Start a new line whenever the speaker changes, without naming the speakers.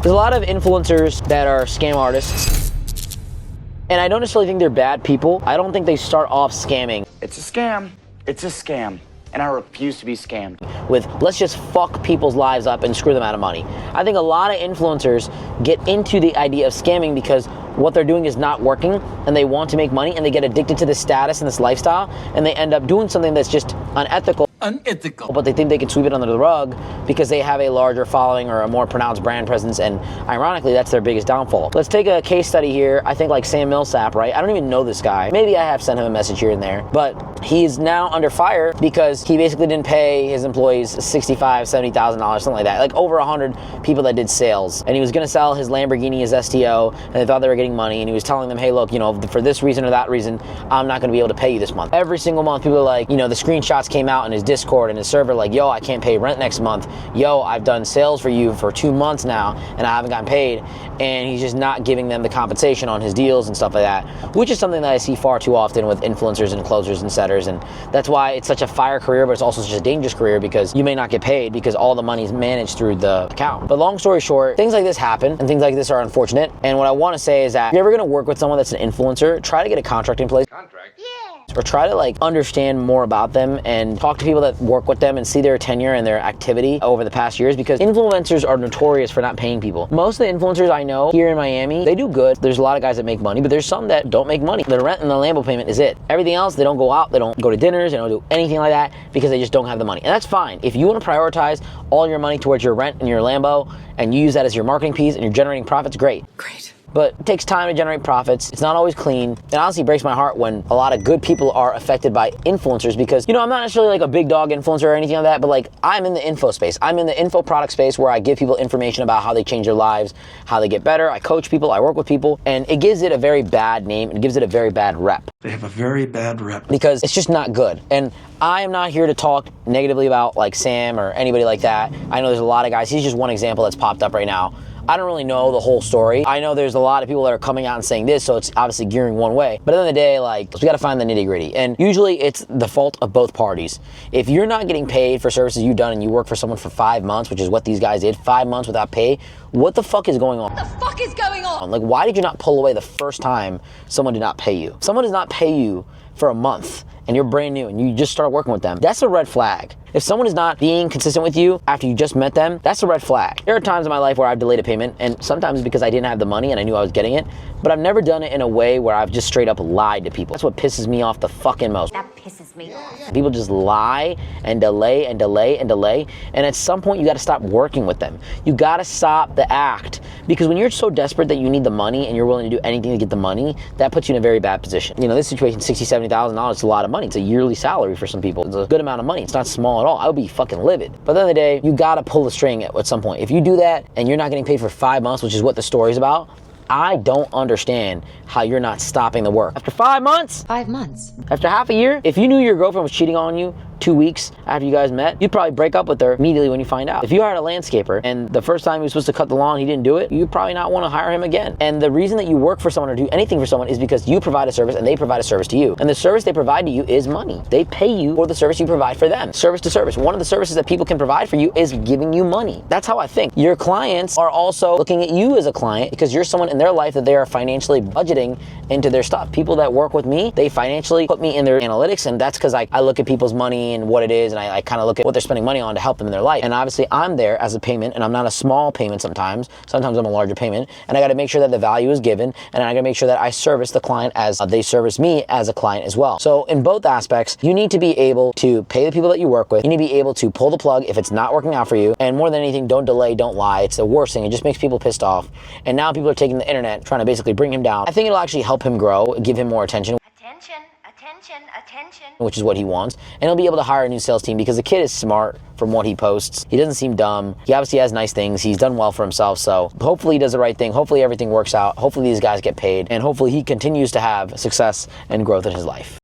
There's a lot of influencers that are scam artists, and I don't necessarily think they're bad people. I don't think they start off scamming.
It's a scam. It's a scam. And I refuse to be scammed.
With let's just fuck people's lives up and screw them out of money. I think a lot of influencers get into the idea of scamming because what they're doing is not working and they want to make money and they get addicted to this status and this lifestyle and they end up doing something that's just unethical. But they think they can sweep it under the rug because they have a larger following or a more pronounced brand presence, and ironically that's their biggest downfall. Let's take a case study here. I think like Sam Millsap, right? I don't even know this guy. Maybe I have sent him a message here and there, but he's now under fire because he basically didn't pay his employees $65,000, $70,000, something like that. Like over 100 people that did sales, and he was gonna sell his Lamborghini, his STO, and they thought they were getting money, and he was telling them, hey look, you know, for this reason or that reason, I'm not gonna be able to pay you this month. Every single month people are like, you know, the screenshots came out in his Discord and his server like, yo, I can't pay rent next month. Yo, I've done sales for you for 2 months now and I haven't gotten paid. And he's just not giving them the compensation on his deals and stuff like that, which is something that I see far too often with influencers and closers and setters. And that's why it's such a fire career, but it's also such a dangerous career because you may not get paid because all the money's managed through the account. But long story short, things like this happen and things like this are unfortunate. And what I want to say is that if you're ever going to work with someone that's an influencer, try to get a contract in place. Or try to like understand more about them and talk to people that work with them and see their tenure and their activity over the past years, because influencers are notorious for not paying people. Most of the influencers I know here in Miami, they do good. There's a lot of guys that make money, but there's some that don't make money. The rent and the Lambo payment is it. Everything else, they don't go out, they don't go to dinners, they don't do anything like that because they just don't have the money. And that's fine. If you want to prioritize all your money towards your rent and your Lambo and you use that as your marketing piece and you're generating profits, great. But it takes time to generate profits. It's not always clean. It honestly breaks my heart when a lot of good people are affected by influencers because, you know, I'm not necessarily like a big dog influencer or anything like that, but like I'm in the info space. I'm in the info product space where I give people information about how they change their lives, how they get better. I coach people, I work with people, and it gives it a very bad name. It gives it a very bad rep.
They have a very bad rep.
Because it's just not good. And I am not here to talk negatively about like Sam or anybody like that. I know there's a lot of guys. He's just one example that's popped up right now. I don't really know the whole story. I know there's a lot of people that are coming out and saying this, so it's obviously gearing one way. But at the end of the day, like, we gotta find the nitty gritty. And usually it's the fault of both parties. If you're not getting paid for services you've done and you work for someone for 5 months, which is what these guys did, 5 months without pay, what the fuck is going on?
What the fuck is going on?
Like, why did you not pull away the first time someone did not pay you? If someone does not pay you for a month and you're brand new and you just start working with them, that's a red flag. If someone is not being consistent with you after you just met them, that's a red flag. There are times in my life where I've delayed a payment, and sometimes because I didn't have the money and I knew I was getting it, but I've never done it in a way where I've just straight up lied to people. That's what pisses me off the fucking most.
That pisses me off.
People just lie and delay and delay and delay, and at some point you gotta stop working with them. You gotta stop the act, because when you're so desperate that you need the money and you're willing to do anything to get the money, that puts you in a very bad position. You know, this situation, $60,000, $70,000 is a lot of money. It's a yearly salary for some people. It's a good amount of money. It's not small at all. I would be fucking livid. But at the end of the day, you gotta pull the string at some point. If you do that and you're not getting paid for 5 months, which is what the story's about, I don't understand how you're not stopping the work. After 5 months?
5 months.
After half a year? If you knew your girlfriend was cheating on you 2 weeks after you guys met, you'd probably break up with her immediately when you find out. If you hired a landscaper and the first time he was supposed to cut the lawn, he didn't do it, you'd probably not want to hire him again. And the reason that you work for someone or do anything for someone is because you provide a service and they provide a service to you. And the service they provide to you is money. They pay you for the service you provide for them. Service to service. One of the services that people can provide for you is giving you money. That's how I think. Your clients are also looking at you as a client because you're someone in their life that they are financially budgeting into their stuff. People that work with me, they financially put me in their analytics, and that's because I look at people's money and what it is, and I kind of look at what they're spending money on to help them in their life. And obviously I'm there as a payment, and I'm not a small payment sometimes. Sometimes I'm a larger payment, and I got to make sure that the value is given, and I got to make sure that I service the client as they service me as a client as well. So in both aspects, you need to be able to pay the people that you work with. You need to be able to pull the plug if it's not working out for you. And more than anything, don't delay, don't lie. It's the worst thing. It just makes people pissed off. And now people are taking the internet, trying to basically bring him down. I think it'll actually help him grow, give him more attention. Attention, which is what he wants, and he'll be able to hire a new sales team because the kid is smart from what he posts. He doesn't seem dumb. He obviously has nice things. He's done well for himself, so hopefully he does the right thing. Hopefully everything works out. Hopefully these guys get paid, and hopefully he continues to have success and growth in his life.